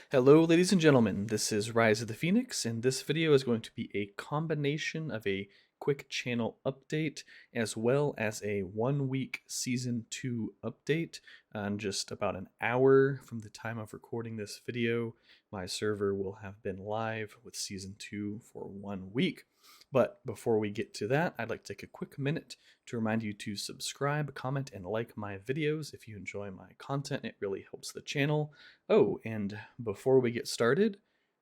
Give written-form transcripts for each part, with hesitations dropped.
Hello, ladies and gentlemen. This is Rise of the Phoenix, and this video is going to be a combination of a quick channel update as well as a 1 week Season 2 update. On just about an hour from the time of recording this video, my server will have been live with Season 2 for 1 week. But before we get to that, I'd like to take a quick minute to remind you to subscribe, comment, and like my videos if you enjoy my content. It really helps the channel. Oh, and before we get started,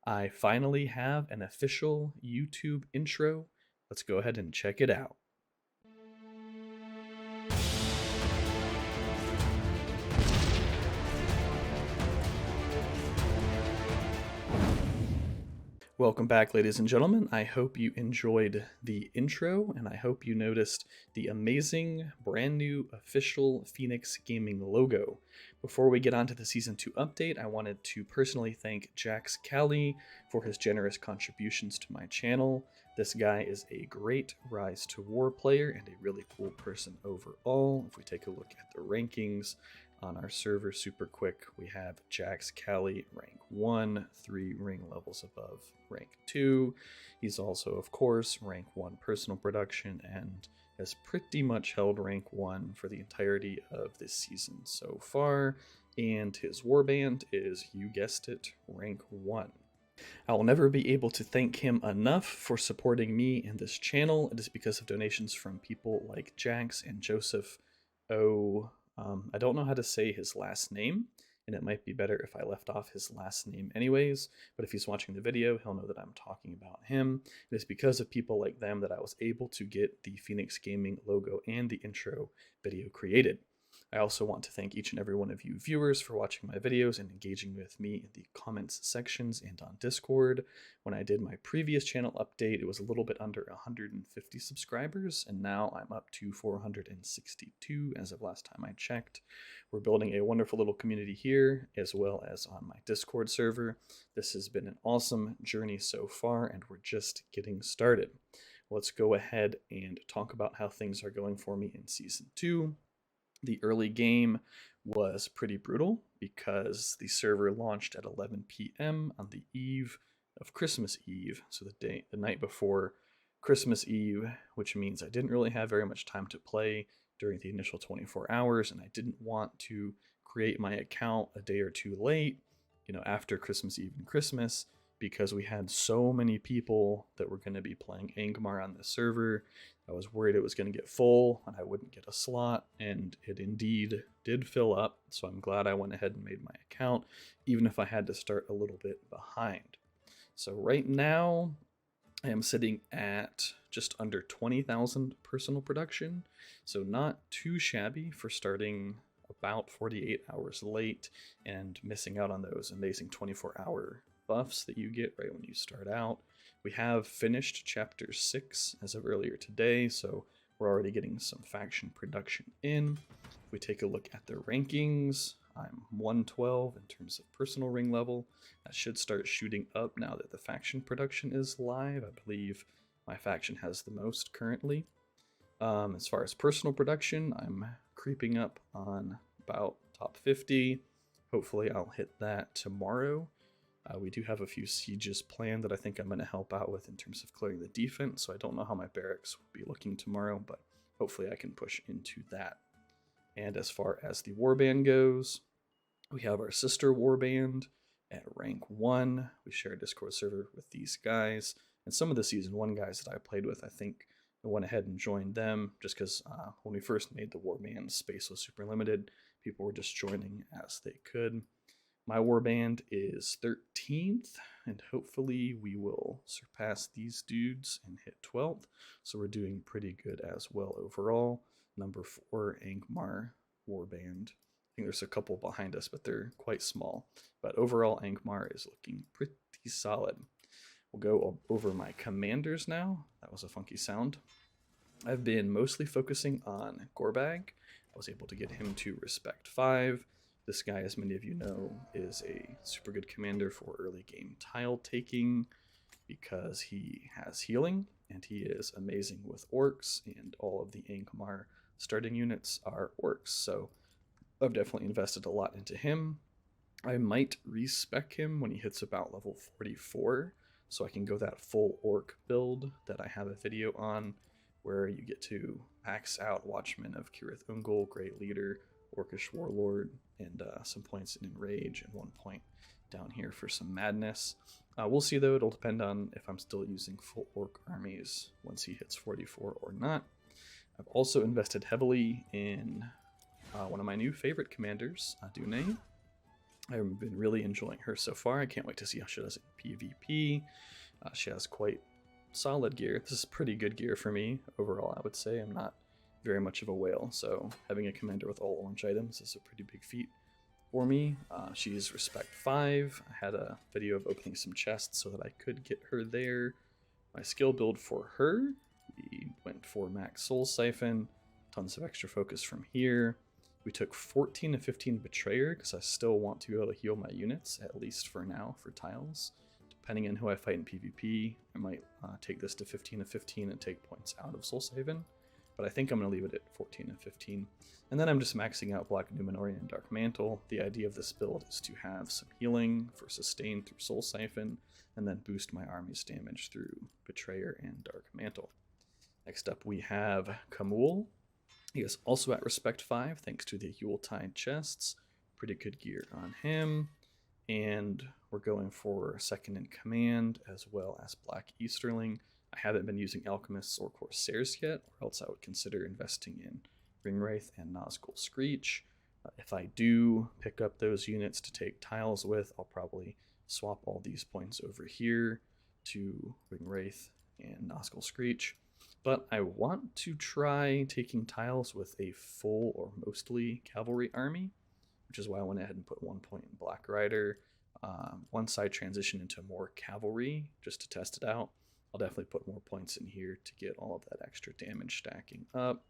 I finally have an official YouTube intro. Let's go ahead and check it out. Welcome back, ladies and gentlemen. I hope you enjoyed the intro, and I hope you noticed the amazing, brand new official Phoenix Gaming logo. Before we get on to the Season 2 update, I wanted to personally thank Jax Callie for his generous contributions to my channel. This guy is a great Rise to War player and a really cool person overall. If we take a look at the rankings, on our server super quick, we have Jax Callie rank 1, 3 ring levels above rank 2. He's also, of course, rank 1 personal production and has pretty much held rank 1 for the entirety of this season so far. And his warband is, you guessed it, rank 1. I will never be able to thank him enough for supporting me and this channel. It is because of donations from people like Jax and Joseph O. I don't know how to say his last name, and it might be better if I left off his last name anyways, but if he's watching the video, he'll know that I'm talking about him. It is because of people like them that I was able to get the Phoenix Gaming logo and the intro video created. I also want to thank each and every one of you viewers for watching my videos and engaging with me in the comments sections and on Discord. When I did my previous channel update, it was a little bit under 150 subscribers, and now I'm up to 462 as of last time I checked. We're building a wonderful little community here, as well as on my Discord server. This has been an awesome journey so far, and we're just getting started. Let's go ahead and talk about how things are going for me in Season 2. The early game was pretty brutal because the server launched at 11 p.m. on the eve of Christmas Eve, so the night before Christmas Eve, which means I didn't really have very much time to play during the initial 24 hours, and I didn't want to create my account a day or two late, after Christmas Eve and Christmas, because we had so many people that were going to be playing Angmar on the server. I was worried it was going to get full and I wouldn't get a slot, and it indeed did fill up, so I'm glad I went ahead and made my account, even if I had to start a little bit behind. So right now, I am sitting at just under 20,000 personal production, so not too shabby for starting about 48 hours late and missing out on those amazing 24-hour buffs that you get right when you start out. We have finished chapter 6 as of earlier today, so we're already getting some faction production in. If we take a look at the rankings, I'm 112 in terms of personal ring level. That should start shooting up now that the faction production is live. I believe my faction has the most currently. As far as personal production, I'm creeping up on about top 50. Hopefully I'll hit that tomorrow. We do have a few sieges planned that I think I'm going to help out with in terms of clearing the defense, so I don't know how my barracks will be looking tomorrow, but hopefully I can push into that. And as far as the warband goes, we have our sister warband at rank 1. We share a Discord server with these guys, and some of the Season 1 guys that I played with, I think I went ahead and joined them just because when we first made the warband, space was super limited. People were just joining as they could. My warband is 13th, and hopefully we will surpass these dudes and hit 12th. So we're doing pretty good as well overall. Number 4, Angmar warband. I think there's a couple behind us, but they're quite small. But overall, Angmar is looking pretty solid. We'll go over my commanders now. That was a funky sound. I've been mostly focusing on Gorbag. I was able to get him to respect 5. This guy, as many of you know, is a super good commander for early game tile taking because he has healing and he is amazing with orcs, and all of the Angmar starting units are orcs. So I've definitely invested a lot into him. I might respec him when he hits about level 44, so I can go that full orc build that I have a video on, where you get to max out Watchman of Kirith Ungol, Great Leader, Orcish Warlord, and some points in Enrage, and 1 point down here for some Madness. We'll see though, it'll depend on if I'm still using full orc armies once he hits 44 or not. I've also invested heavily in one of my new favorite commanders, Dune. I've been really enjoying her so far. I can't wait to see how she does in PvP. She has quite solid gear. This is pretty good gear for me overall, I would say. I'm not very much of a whale, so having a commander with all orange items is a pretty big feat for me. She's Respect 5. I had a video of opening some chests so that I could get her there. My skill build for her, we went for Max Soul Siphon, tons of extra focus from here. We took 14 to 15 Betrayer because I still want to be able to heal my units, at least for now, for tiles. Depending on who I fight in PvP, I might take this to 15 to 15 and take points out of Soul Siphon. But I think I'm going to leave it at 14 and 15. And then I'm just maxing out Black Numenorian and Dark Mantle. The idea of this build is to have some healing for sustain through Soul Siphon, and then boost my army's damage through Betrayer and Dark Mantle. Next up we have Kamul. He is also at Respect 5 thanks to the Yuletide chests. Pretty good gear on him. And we're going for second in command as well as Black Easterling. I haven't been using Alchemists or Corsairs yet, or else I would consider investing in Ringwraith and Nazgul Screech. If I do pick up those units to take tiles with, I'll probably swap all these points over here to Ringwraith and Nazgul Screech. But I want to try taking tiles with a full or mostly cavalry army, which is why I went ahead and put 1 point in Black Rider. Once I transition into more cavalry, just to test it out, I'll definitely put more points in here to get all of that extra damage stacking up.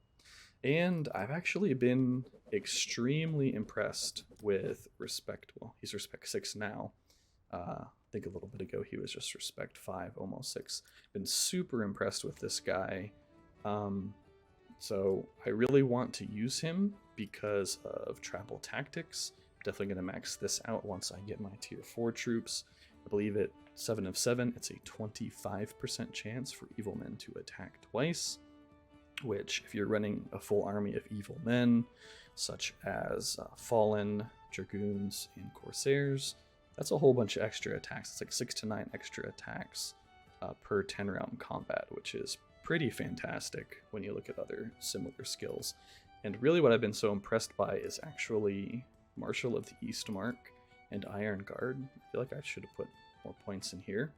And I've actually been extremely impressed with Respect. Well, he's Respect 6 now. I think a little bit ago he was just Respect 5, almost 6. Been super impressed with this guy. So I really want to use him because of Travel Tactics. I'm definitely going to max this out once I get my tier 4 troops. I believe at 7 of 7, it's a 25% chance for evil men to attack twice, which if you're running a full army of evil men, such as Fallen, Dragoons, and Corsairs, that's a whole bunch of extra attacks. It's like 6 to 9 extra attacks per 10 round combat, which is pretty fantastic when you look at other similar skills. And really what I've been so impressed by is actually Marshal of the East Mark and Iron Guard. I feel like I should have put more points in here.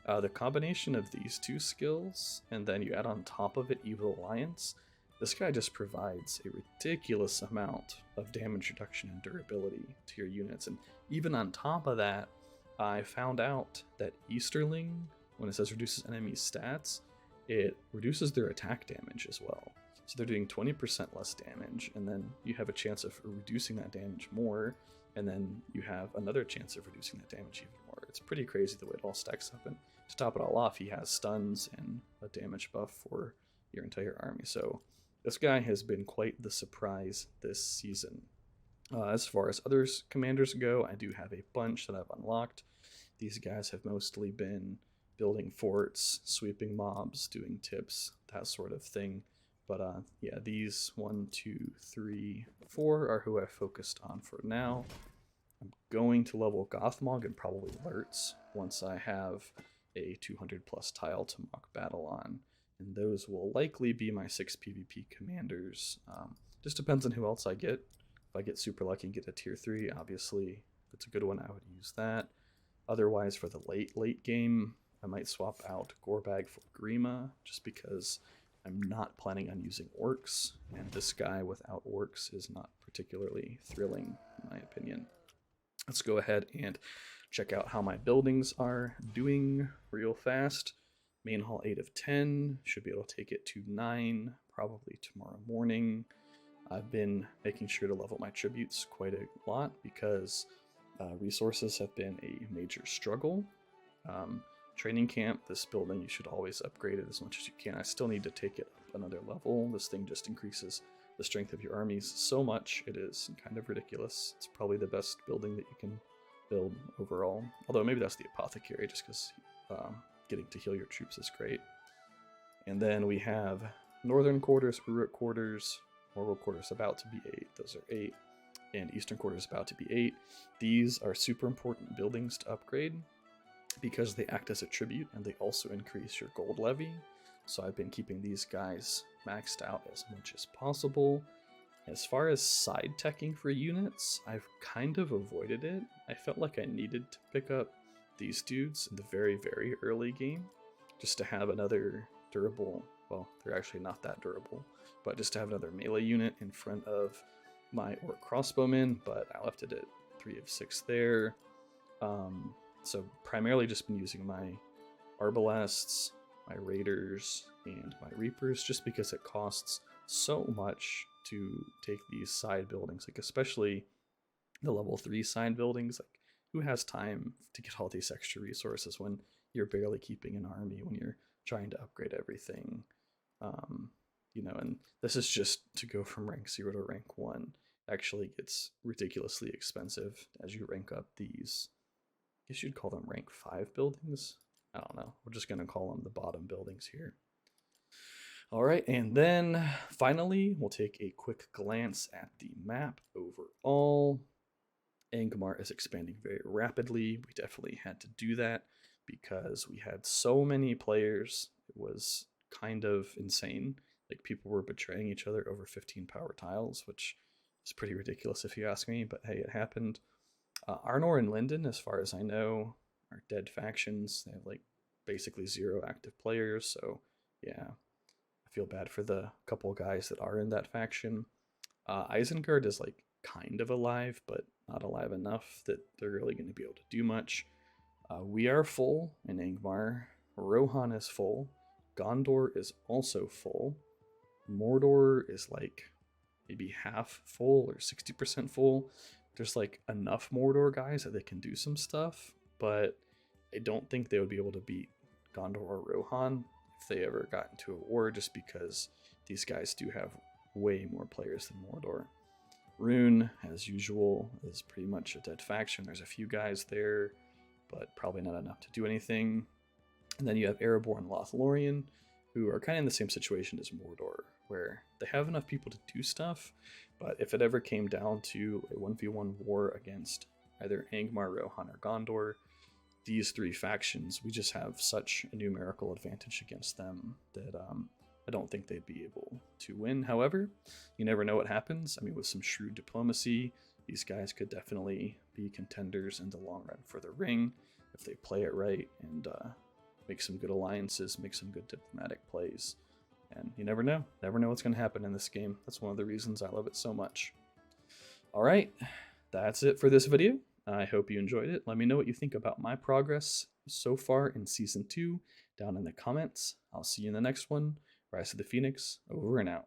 The combination of these two skills, and then you add on top of it Evil Alliance, this guy just provides a ridiculous amount of damage reduction and durability to your units. And even on top of that, I found out that Easterling, when it says reduces enemy stats, it reduces their attack damage as well. So they're doing 20% less damage, and then you have a chance of reducing that damage more, and then you have another chance of reducing that damage even more. It's pretty crazy the way it all stacks up. And to top it all off, he has stuns and a damage buff for your entire army. So this guy has been quite the surprise this season. As far as other commanders go, I do have a bunch that I've unlocked. These guys have mostly been building forts, sweeping mobs, doing tips, that sort of thing. But yeah, these 1, 2, 3, 4 are who I focused on for now. I'm going to level Gothmog and probably Lurtz once I have a 200 plus tile to mock battle on. And those will likely be my 6 PvP commanders. Just depends on who else I get. If I get super lucky and get a tier 3, obviously, if it's a good one, I would use that. Otherwise, for the late game, I might swap out Gorbag for Grima, just because I'm not planning on using orcs, and this guy without orcs is not particularly thrilling, in my opinion. Let's go ahead and check out how my buildings are doing real fast. Main hall 8 of 10, should be able to take it to 9, probably tomorrow morning. I've been making sure to level my tributes quite a lot because resources have been a major struggle. Training camp, this building, you should always upgrade it as much as you can. I still need to take it up another level. This thing just increases the strength of your armies so much, it is kind of ridiculous. It's probably the best building that you can build overall. Although maybe that's the Apothecary, just because getting to heal your troops is great. And then we have Northern Quarters, Uruk Quarters, Morgul Quarters about to be 8. Those are 8. And Eastern Quarters about to be 8. These are super important buildings to upgrade because they act as a tribute and they also increase your gold levy. So I've been keeping these guys maxed out as much as possible. As far as side teching for units, I've kind of avoided it. I felt like I needed to pick up these dudes in the very, very early game just to have another durable, well, they're actually not that durable, but just to have another melee unit in front of my orc crossbowmen, but I left it at 3 of 6 there. So primarily just been using my arbalasts, my raiders, and my reapers just because it costs so much to take these side buildings, like especially the level 3 side buildings. Like, who has time to get all these extra resources when you're barely keeping an army, when you're trying to upgrade everything? You know, and this is just to go from rank 0 to rank 1 actually gets ridiculously expensive as you rank up these, I guess you'd call them rank 5 buildings. I don't know. We're just going to call them the bottom buildings here. All right, and then finally, we'll take a quick glance at the map overall. Angmar is expanding very rapidly. We definitely had to do that because we had so many players. It was kind of insane. Like, people were betraying each other over 15 power tiles, which is pretty ridiculous if you ask me, but hey, it happened. Arnor and Linden, as far as I know, are dead factions. They have like basically 0 active players, so yeah, I feel bad for the couple guys that are in that faction. Isengard is like kind of alive, but not alive enough that they're really going to be able to do much. We are full in Angmar. Rohan is full. Gondor is also full. Mordor is like maybe half full or 60% full. There's like enough Mordor guys that they can do some stuff, but I don't think they would be able to beat Gondor or Rohan if they ever got into a war, just because these guys do have way more players than Mordor. Rune, as usual, is pretty much a dead faction. There's a few guys there, but probably not enough to do anything. And then you have Erebor and Lothlorien, who are kind of in the same situation as Mordor, where they have enough people to do stuff, but if it ever came down to a 1v1 war against either Angmar, Rohan, or Gondor, these 3 factions, we just have such a numerical advantage against them that I don't think they'd be able to win. However, you never know what happens. I mean, with some shrewd diplomacy, these guys could definitely be contenders in the long run for the ring if they play it right and make some good alliances, make some good diplomatic plays. And you never know what's going to happen in this game. That's one of the reasons I love it so much. All right, that's it for this video. I hope you enjoyed it. Let me know what you think about my progress so far in Season 2 down in the comments. I'll see you in the next one. Rise of the Phoenix, over and out.